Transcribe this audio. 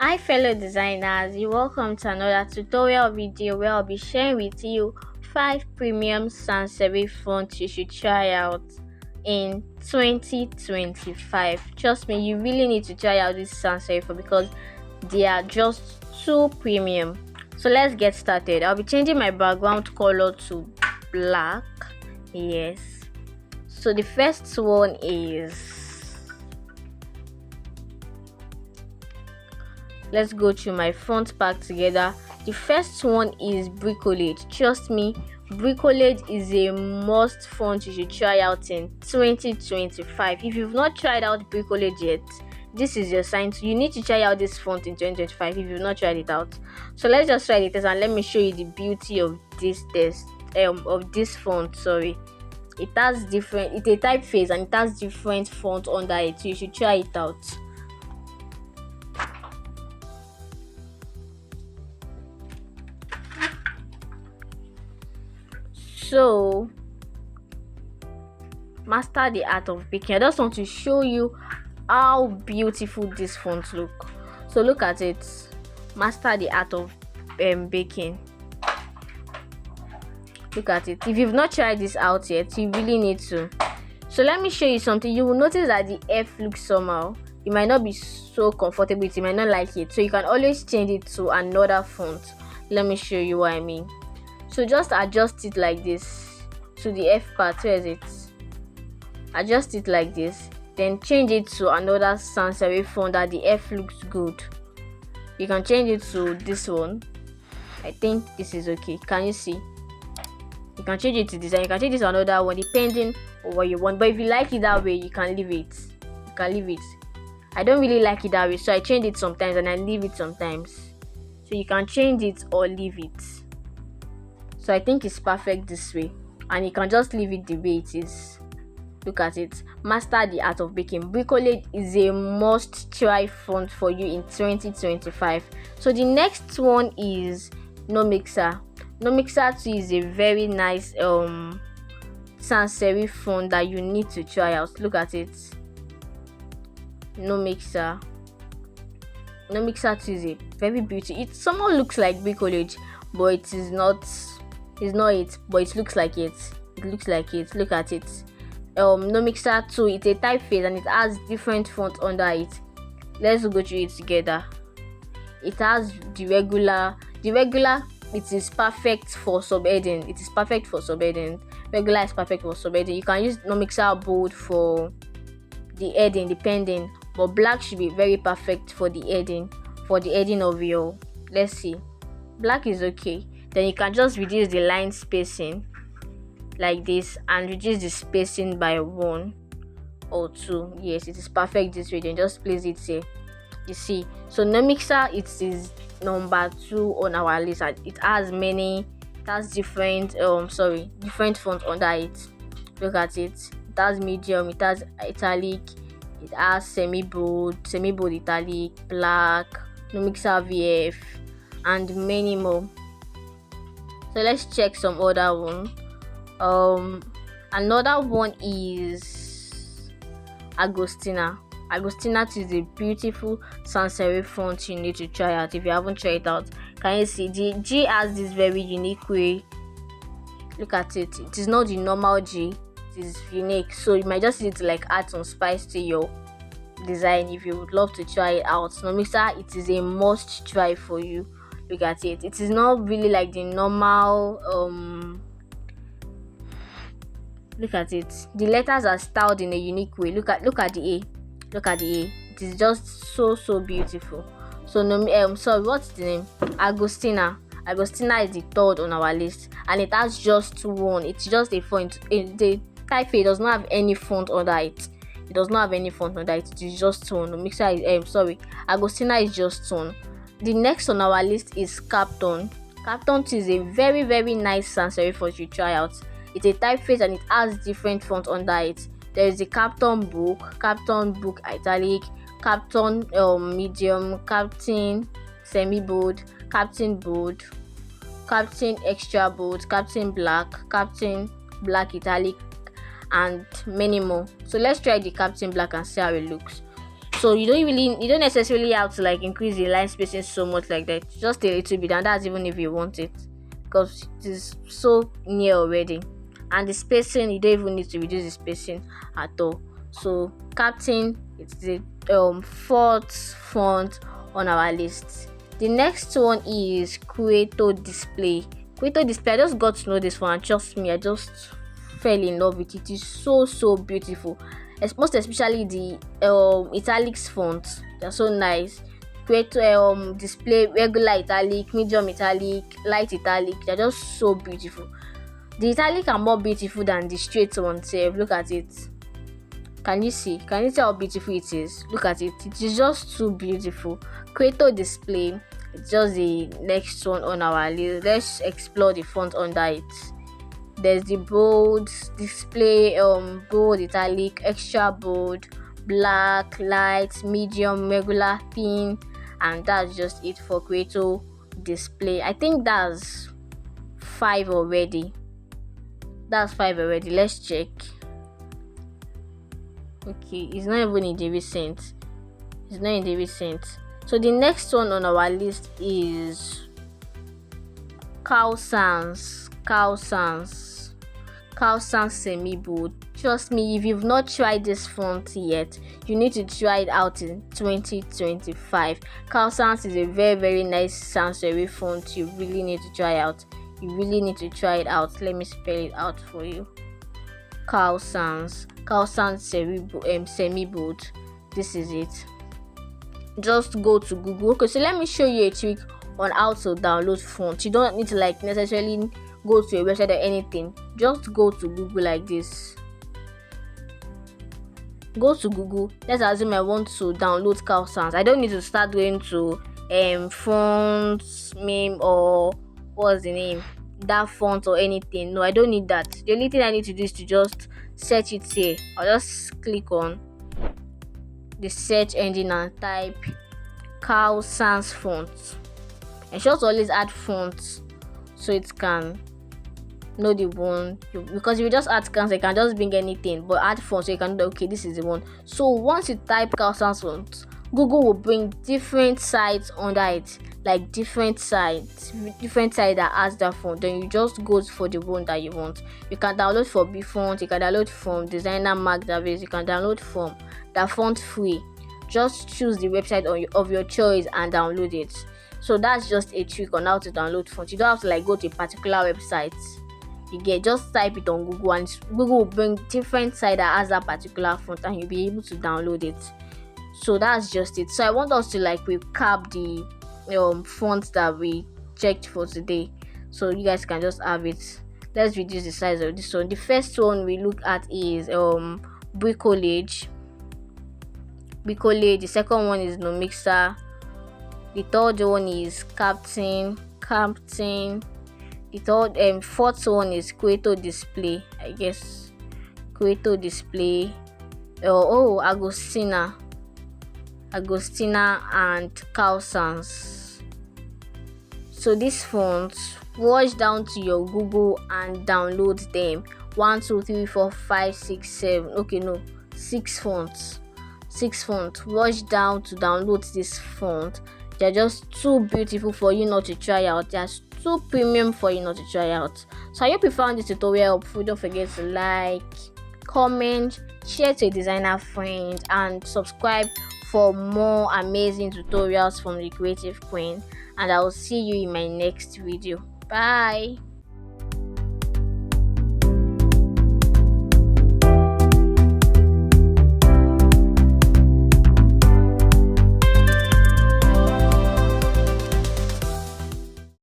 Hi fellow designers, you're welcome to another tutorial video where I'll be sharing with you 5 premium sans serif fonts you should try out in 2025. Trust me, you really need to try out this sans serif font because they are just too premium. So let's get started. I'll be changing my background color to black. Yes. So the first one is, let's go through my font pack together. The first one is bricolage. Trust me, bricolage is a must font you should try out in 2025. If you've not tried out bricolage yet, this is your sign. You need to try out this font in 2025 if you've not tried it out. So let's just try the test and let me show you the beauty of this test of this font. Sorry, it has different, it's a typeface and it has different font under it, so you should try it out. So master the art of baking. I just want to show you how beautiful this font look. So look at it. Master the art of baking. Look at it. If you've not tried this out yet, you really need to. So let me show you something. You will notice that the F looks somehow. You might not be so comfortable with it, you might not like it, so you can always change it to another font. Let me show you what I mean. So just adjust it like this to the F part. Where is it? Adjust it like this, then change it to another sans serif font that the F looks good. You can change it to this one. I think this is okay. Can you see? You can change it to this and you can change it to another one depending on what you want. But if you like it that way, you can leave it. You can leave it. I don't really like it that way, so I change it sometimes and I leave it sometimes. So you can change it or leave it. So I think it's perfect this way, and you can just leave it the way it is. Look at it. Master the art of baking. Bricolage is a must try font for you in 2025. So the next one is No Mixer. No Mixer 2 is a very nice sans serif font that you need to try out. Look at it. No Mixer 2 is a very beautiful. It somehow looks like bricolage, but it is not. It's not it, but it looks like it. It looks like it. Look at it. No Mixer 2, it's a typeface and it has different fonts under it. Let's go through it together. It has the regular. It is perfect for subheading. Regular is perfect for subheading. You can use No Mixer bold for the heading depending, but black should be very perfect for the heading. Of your, let's see, black is okay. Then you can just reduce the line spacing like this and reduce the spacing by 1 or 2. Yes, it is perfect this way. Then just place it here. You see, so No Mixer, it is number 2 on our list. It has different different fonts under it. Look at it. It has medium, it has italic, it has semi-bold italic, black, No Mixer VF, and many more. So let's check some other one. Another one is Agostina. Agostina is a beautiful sans serif font you need to try out if you haven't tried it out. Can you see the G has this very unique way? Look at it. It is not the normal G. It is unique. So you might just need to like add some spice to your design if you would love to try it out. No Mixer, it is a must try for you. Look at it. It is not really like the normal. Look at it. The letters are styled in a unique way. Look at the A. Look at the A. It is just so beautiful. So what's the name? Agostina. Agostina is the third on our list, and it has just one. It's just a font. The typeface does not have any font under it. It does not have any font under it. It is just one. Mixer is Agostina is just one. The next on our list is Capton. Capton is a very nice sans serif font you try out. It's a typeface and it has different fonts under it. There is the Capton Book Italic, Capton Medium, Captain Semi-Bold, Captain Bold, Captain Extra Bold, Captain Black, Captain Black Italic, and many more. So let's try the Captain Black and see how it looks. So you don't necessarily have to like increase the line spacing so much like that, just a little bit, and that's even if you want it, because it is so near already. And the spacing, you don't even need to reduce the spacing at all. So Captain, it's the fourth font on our list. The next one is Creator Display. Creator Display, I just got to know this one, and trust me, I just fell in love with it. It's so beautiful. Most especially the italics fonts, they're so nice. Creator Display, regular italic, medium italic, light italic, they're just so beautiful. The italic are more beautiful than the straight ones. Look at it. Can you see how beautiful it is? Look at it. It is just too beautiful. Creator Display, it's just the next one on our list. Let's explore the font under it. There's the bold display, bold, italic, extra bold, black, light, medium, regular, thin, and that's just it for Creator Display. I think that's 5 already. Let's check. Okay, it's not even in the recent. So the next one on our list is Cow Sans Semi Bold. Trust me, if you've not tried this font yet, you need to try it out in 2025. Cow Sans is a very nice sans serif font. You really need to try out. Let me spell it out for you. Cow Sans Semi Bold. This is it. Just go to Google. Okay, so let me show you a trick on how to download font. You don't need to like necessarily go to a website or anything. Just go to Google like this. Go to Google. Let's assume I want to download Cow Sans. I don't need to start going to fonts meme or what's the name, that font or anything. No, I don't need that. The only thing I need to do is to just search it here. I'll just click on the search engine and type Cow Sans font. And just always add fonts so it can know the one, because if you just add Cow Sans, you can just bring anything, but add font so you can know, okay, this is the one. So once you type Cow Sans font, Google will bring different sites under it, like different sites that has that font. Then you just go for the one that you want. You can download from Bfont, you can download from Designer Mark Davis, you can download from the font free. Just choose the website of your choice and download it. So that's just a trick on how to download font. You don't have to like go to a particular website. Just type it on Google, and Google will bring different site that has that particular font, and you'll be able to download it. So that's just it. So I want us to like recap the fonts that we checked for today, so you guys can just have it. Let's reduce the size of this one. The first one we look at is bricolage. The second one is no mixer. The third one is Captain. The fourth one is Creator Display, I guess. Creator Display. Agostina and Cow Sans. So these fonts, rush down to your Google and download them. 1, 2, 3, 4, 5, 6, 7. Okay, no, 6 fonts. Rush down to download this font. They're just too beautiful for you not to try out. They're too premium for you not to try out. So I hope you found this tutorial helpful. Don't forget to like, comment, share to a designer friend, and subscribe for more amazing tutorials from the Creative Queen. And I will see you in my next video. Bye.